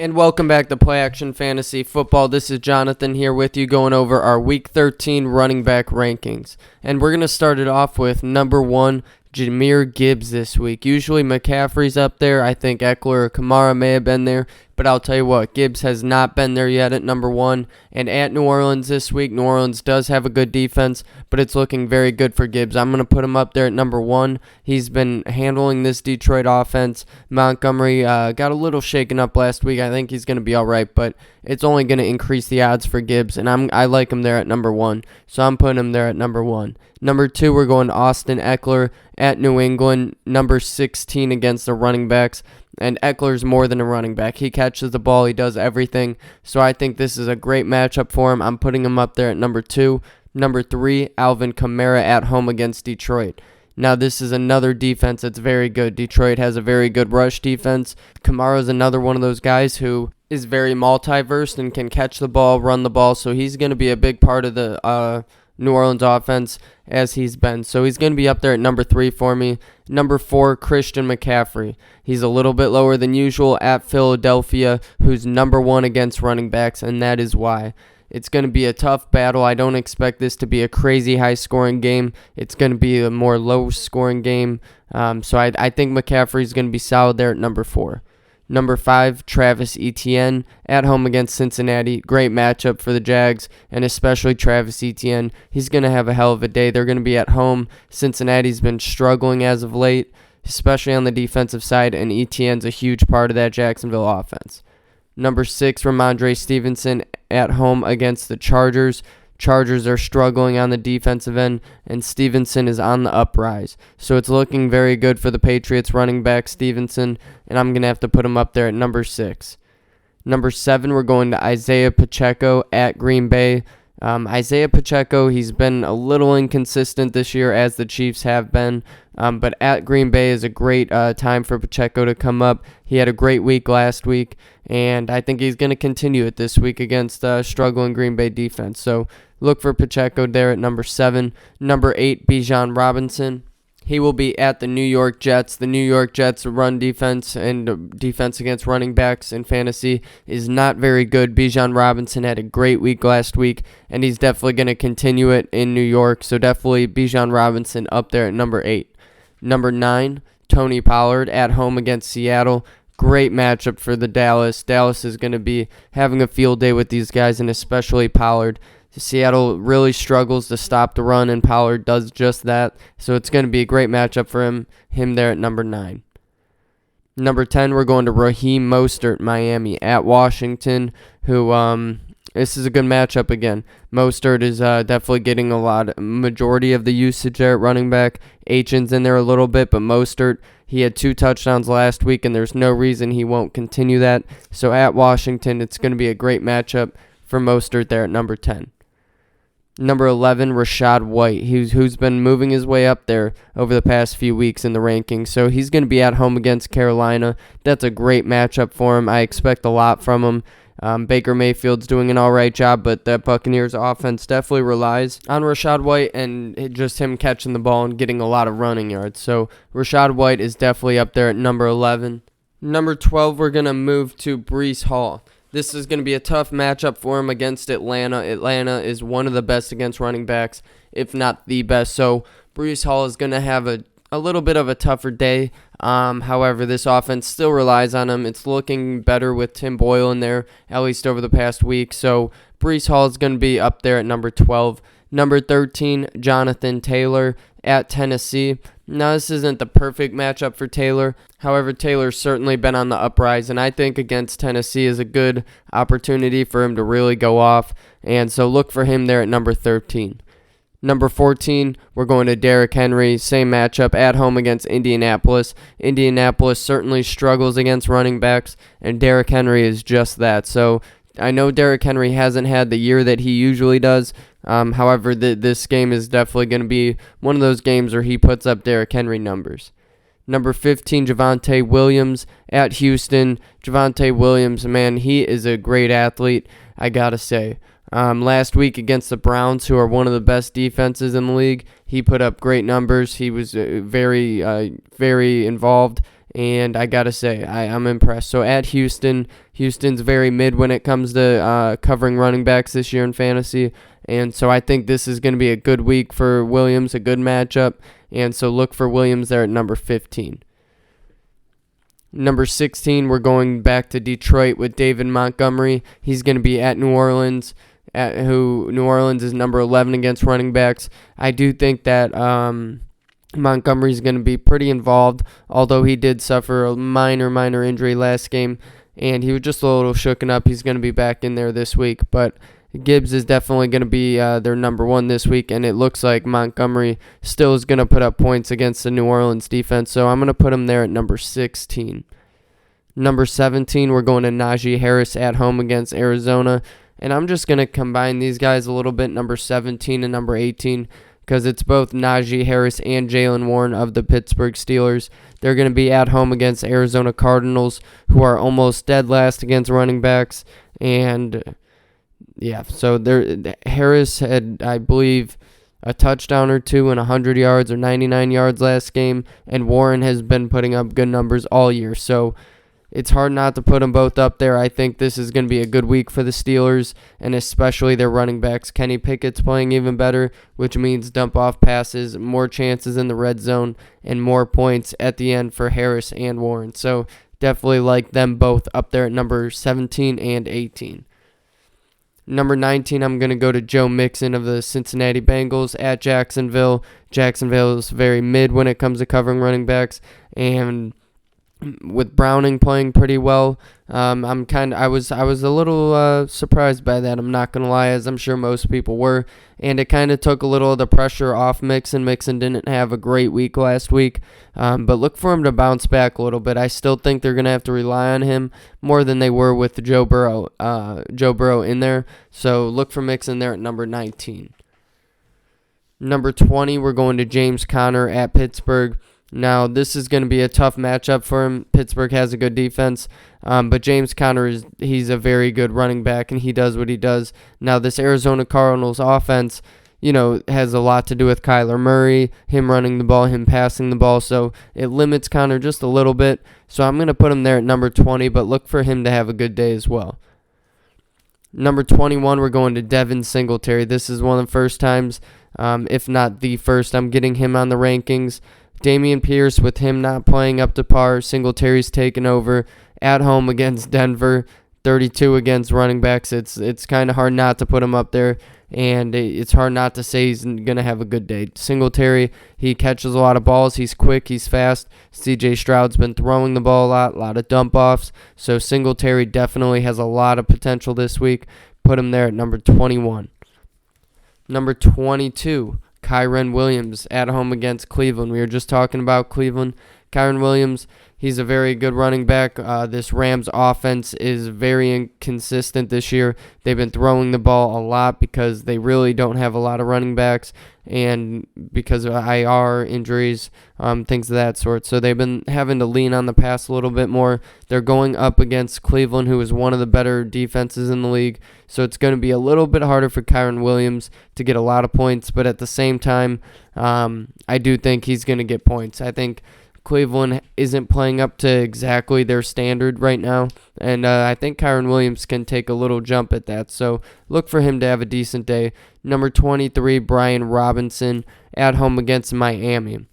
And welcome back to Play Action Fantasy Football. This is Jonathan here with you going over our Week 13 running back rankings. And we're going to start it off with number 1, Jahmyr Gibbs this week. Usually McCaffrey's up there. I think Eckler or Kamara may have been there. But I'll tell you what, Gibbs has not been there yet at number 1. And at New Orleans this week, New Orleans does have a good defense, but it's looking very good for Gibbs. I'm going to put him up there at number 1. He's been handling this Detroit offense. Montgomery got a little shaken up last week. I think he's going to be all right, but it's only going to increase the odds for Gibbs, and I like him there at number 1. So I'm putting him there at number 1. Number 2, we're going to Austin Eckler at New England, number 16 against the running backs. And Eckler's more than a running back. He catches the ball. He does everything. So I think this is a great matchup for him. I'm putting him up there at number 2. Number 3, Alvin Kamara at home against Detroit. Now, this is another defense that's very good. Detroit has a very good rush defense. Kamara is another one of those guys who is very multiverse and can catch the ball, run the ball. So he's going to be a big part of the New Orleans offense as he's been. So he's going to be up there at number 3 for me. Number 4, Christian McCaffrey. He's a little bit lower than usual at Philadelphia, who's number 1 against running backs, and that is why. It's going to be a tough battle. I don't expect this to be a crazy high-scoring game. It's going to be a more low-scoring game. So I think McCaffrey's going to be solid there at number 4. Number 5, Travis Etienne at home against Cincinnati. Great matchup for the Jags, and especially Travis Etienne. He's going to have a hell of a day. They're going to be at home. Cincinnati's been struggling as of late, especially on the defensive side, and Etienne's a huge part of that Jacksonville offense. Number 6, Ramondre Stevenson at home against the Chargers. Chargers are struggling on the defensive end, and Stevenson is on the uprise. So it's looking very good for the Patriots running back Stevenson, and I'm going to have to put him up there at number 6. Number 7, we're going to Isaiah Pacheco at Green Bay. Isaiah Pacheco, he's been a little inconsistent this year, as the Chiefs have been, but at Green Bay is a great time for Pacheco to come up. He had a great week last week, and I think he's going to continue it this week against struggling Green Bay defense. So look for Pacheco there at number 7. Number 8, Bijan Robinson. He will be at the New York Jets. The New York Jets' run defense and defense against running backs in fantasy is not very good. Bijan Robinson had a great week last week, and he's definitely going to continue it in New York. So definitely Bijan Robinson up there at number 8. Number 9, Tony Pollard at home against Seattle. Great matchup for the Dallas. Dallas is going to be having a field day with these guys, and especially Pollard. Seattle really struggles to stop the run, and Pollard does just that. So it's going to be a great matchup for him there at number 9. Number 10, we're going to Raheem Mostert, Miami, at Washington, who this is a good matchup again. Mostert is definitely getting majority of the usage there at running back. Achan's in there a little bit, but Mostert, he had 2 touchdowns last week, and there's no reason he won't continue that. So at Washington, it's going to be a great matchup for Mostert there at number 10. Number 11, Rachaad White, who's been moving his way up there over the past few weeks in the rankings. So he's going to be at home against Carolina. That's a great matchup for him. I expect a lot from him. Baker Mayfield's doing an all right job, but that Buccaneers offense definitely relies on Rachaad White and just him catching the ball and getting a lot of running yards. So Rachaad White is definitely up there at number 11. Number 12, we're going to move to Breece Hall. This is going to be a tough matchup for him against Atlanta. Atlanta is one of the best against running backs, if not the best. So Breece Hall is going to have a little bit of a tougher day. However, this offense still relies on him. It's looking better with Tim Boyle in there, at least over the past week. So Breece Hall is going to be up there at number 12. Number 13, Jonathan Taylor at Tennessee. Now, this isn't the perfect matchup for Taylor. However, Taylor's certainly been on the uprise, and I think against Tennessee is a good opportunity for him to really go off. And so look for him there at number 13. Number 14, we're going to Derrick Henry. Same matchup at home against Indianapolis. Indianapolis certainly struggles against running backs, and Derrick Henry is just that. So I know Derrick Henry hasn't had the year that he usually does. However, this game is definitely going to be one of those games where he puts up Derrick Henry numbers. Number 15, Javonte Williams at Houston. Javonte Williams, man, he is a great athlete, I got to say. Last week against the Browns, who are one of the best defenses in the league, he put up great numbers. He was very involved, and I got to say, I'm impressed. So at Houston, Houston's very mid when it comes to covering running backs this year in fantasy, and so I think this is going to be a good week for Williams, a good matchup, and so look for Williams there at number 15. Number 16, we're going back to Detroit with David Montgomery. He's going to be at New Orleans, New Orleans is number 11 against running backs. I do think that Montgomery's going to be pretty involved, although he did suffer a minor injury last game, and he was just a little shooken up. He's going to be back in there this week, but Gibbs is definitely going to be their number one this week, and it looks like Montgomery still is going to put up points against the New Orleans defense, so I'm going to put him there at number 16. Number 17, we're going to Najee Harris at home against Arizona, and I'm just going to combine these guys a little bit, number 17 and number 18, because it's both Najee Harris and Jaylen Warren of the Pittsburgh Steelers. They're going to be at home against Arizona Cardinals, who are almost dead last against running backs, and yeah, so Harris had, I believe, a touchdown or two and 100 yards or 99 yards last game, and Warren has been putting up good numbers all year, so it's hard not to put them both up there. I think this is going to be a good week for the Steelers, and especially their running backs. Kenny Pickett's playing even better, which means dump-off passes, more chances in the red zone, and more points at the end for Harris and Warren. So definitely like them both up there at number 17 and 18. Number 19, I'm going to go to Joe Mixon of the Cincinnati Bengals at Jacksonville. Jacksonville is very mid when it comes to covering running backs, and with Browning playing pretty well, I was a little surprised by that. I'm not gonna lie, as I'm sure most people were, and it kind of took a little of the pressure off Mixon. Mixon didn't have a great week last week, but look for him to bounce back a little bit. I still think they're gonna have to rely on him more than they were with Joe Burrow in there. So look for Mixon there at number 19. Number 20, we're going to James Conner at Pittsburgh. Now, this is going to be a tough matchup for him. Pittsburgh has a good defense, but James Conner, he's a very good running back, and he does what he does. Now, this Arizona Cardinals offense, has a lot to do with Kyler Murray, him running the ball, him passing the ball, so it limits Conner just a little bit. So I'm going to put him there at number 20, but look for him to have a good day as well. Number 21, we're going to Devin Singletary. This is one of the first times, if not the first, I'm getting him on the rankings. Dameon Pierce, with him not playing up to par, Singletary's taken over at home against Denver, 32 against running backs. It's kind of hard not to put him up there, and it's hard not to say he's going to have a good day. Singletary, he catches a lot of balls. He's quick, he's fast. C.J. Stroud's been throwing the ball a lot of dump-offs, so Singletary definitely has a lot of potential this week. Put him there at number 21. Number 22. Kyren Williams at home against Cleveland. We were just talking about Cleveland. Kyren Williams, he's a very good running back. This Rams offense is very inconsistent this year. They've been throwing the ball a lot because they really don't have a lot of running backs, and because of IR injuries, things of that sort. So they've been having to lean on the pass a little bit more. They're going up against Cleveland, who is one of the better defenses in the league. So it's going to be a little bit harder for Kyren Williams to get a lot of points, but at the same time, I do think he's going to get points. I think Cleveland isn't playing up to exactly their standard right now, and I think Kyren Williams can take a little jump at that, so look for him to have a decent day. Number 23, Brian Robinson at home against Miami.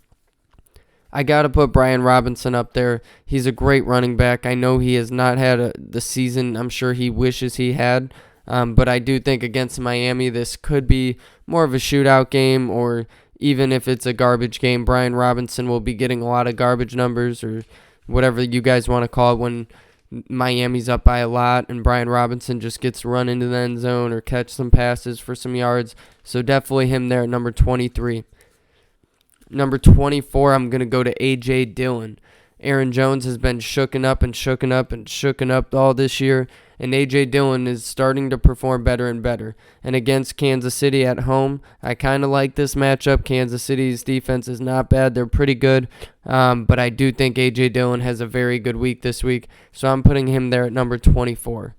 I got to put Brian Robinson up there. He's a great running back. I know he has not had the season I'm sure he wishes he had, but I do think against Miami this could be more of a shootout game, or even if it's a garbage game, Brian Robinson will be getting a lot of garbage numbers, or whatever you guys want to call it, when Miami's up by a lot and Brian Robinson just gets to run into the end zone or catch some passes for some yards. So definitely him there at number 23. Number 24, I'm going to go to A.J. Dillon. Aaron Jones has been shooken up all this year, and A.J. Dillon is starting to perform better and better. And against Kansas City at home, I kind of like this matchup. Kansas City's defense is not bad. They're pretty good, but I do think A.J. Dillon has a very good week this week, so I'm putting him there at number 24.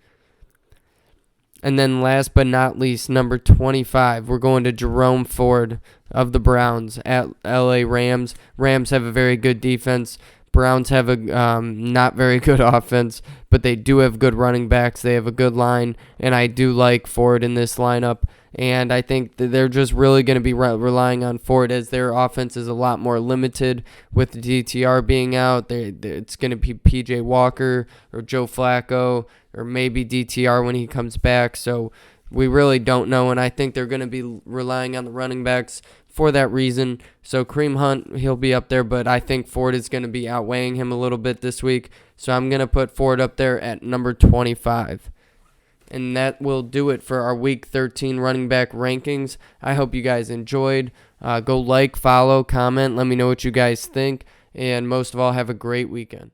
And then last but not least, number 25, we're going to Jerome Ford of the Browns at LA Rams. Rams have a very good defense, Browns have a not very good offense, but they do have good running backs. They have a good line, and I do like Ford in this lineup. And I think that they're just really going to be relying on Ford, as their offense is a lot more limited with the DTR being out. It's going to be P.J. Walker or Joe Flacco or maybe DTR when he comes back. So we really don't know, and I think they're going to be relying on the running backs for that reason. So Kareem Hunt, he'll be up there, but I think Ford is going to be outweighing him a little bit this week. So I'm going to put Ford up there at number 25. And that will do it for our Week 13 running back rankings. I hope you guys enjoyed. Go like, follow, comment. Let me know what you guys think. And most of all, have a great weekend.